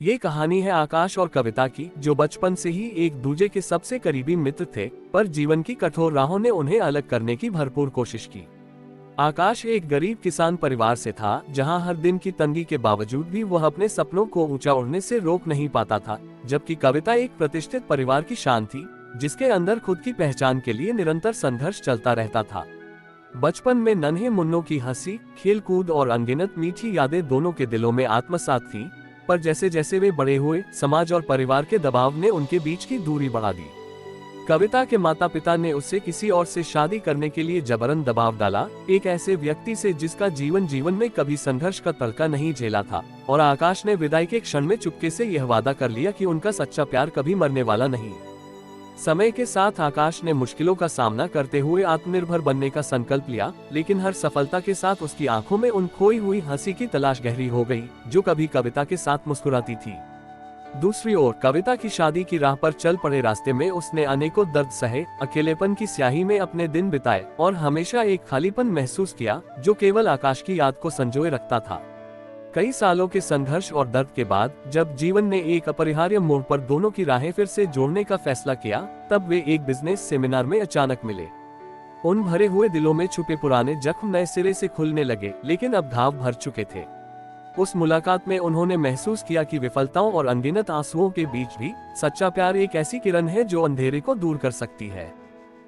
ये कहानी है आकाश और कविता की, जो बचपन से ही एक दूजे के सबसे करीबी मित्र थे, पर जीवन की कठोर राहों ने उन्हें अलग करने की भरपूर कोशिश की। आकाश एक गरीब किसान परिवार से था, जहां हर दिन की तंगी के बावजूद भी वह अपने सपनों को ऊंचा उड़ने से रोक नहीं पाता था। जबकि कविता एक प्रतिष्ठित परिवार की शान थी, जिसके अंदर खुद की पहचान के लिए निरंतर संघर्ष चलता रहता था। बचपन में नन्हे मुन्नों की हंसी, खेलकूद और अनगिनत मीठी यादें दोनों के दिलों में आत्मसात थीं, पर जैसे जैसे वे बड़े हुए, समाज और परिवार के दबाव ने उनके बीच की दूरी बढ़ा दी। कविता के माता पिता ने उसे किसी और से शादी करने के लिए जबरन दबाव डाला, एक ऐसे व्यक्ति से जिसका जीवन में कभी संघर्ष का तड़का नहीं झेला था। और आकाश ने विदाई के क्षण में चुपके से यह वादा कर लिया कि उनका सच्चा प्यार कभी मरने वाला नहीं। समय के साथ आकाश ने मुश्किलों का सामना करते हुए आत्मनिर्भर बनने का संकल्प लिया, लेकिन हर सफलता के साथ उसकी आंखों में उन खोई हुई हंसी की तलाश गहरी हो गई, जो कभी कविता के साथ मुस्कुराती थी। दूसरी ओर कविता की शादी की राह पर चल पड़े रास्ते में उसने अनेकों दर्द सहे, अकेलेपन की स्याही में अपने दिन बिताए और हमेशा एक खालीपन महसूस किया, जो केवल आकाश की याद को संजोए रखता था। कई सालों के संघर्ष और दर्द के बाद जब जीवन ने एक अपरिहार्य मोड़ पर दोनों की राहें फिर से जोड़ने का फैसला किया, तब वे एक बिजनेस सेमिनार में अचानक मिले। उन भरे हुए दिलों में छुपे पुराने जख्म नए सिरे से खुलने लगे, लेकिन अब घाव भर चुके थे। उस मुलाकात में उन्होंने महसूस किया कि विफलताओं और अनगिनत आंसुओं के बीच भी सच्चा प्यार एक ऐसी किरण है जो अंधेरे को दूर कर सकती है।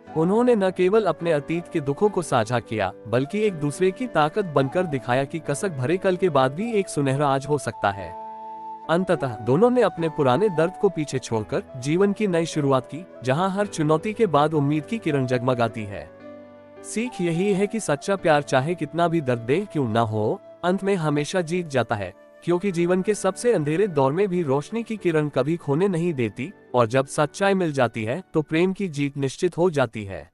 उन्होंने न केवल अपने अतीत के दुखों को साझा किया, बल्कि एक दूसरे की ताकत बनकर दिखाया कि कसक भरे कल के बाद भी एक सुनहरा आज हो सकता है। अंततः दोनों ने अपने पुराने दर्द को पीछे छोड़कर जीवन की नई शुरुआत की, जहां हर चुनौती के बाद उम्मीद की किरण जगमगाती है। सीख यही है कि सच्चा प्यार चाहे कितना भी दर्ददेह क्यों न हो, अंत में हमेशा जीत जाता है, क्योंकि जीवन के सबसे अंधेरे दौर में भी रोशनी की किरण कभी खोने नहीं देती, और जब सच्चाई मिल जाती है तो प्रेम की जीत निश्चित हो जाती है।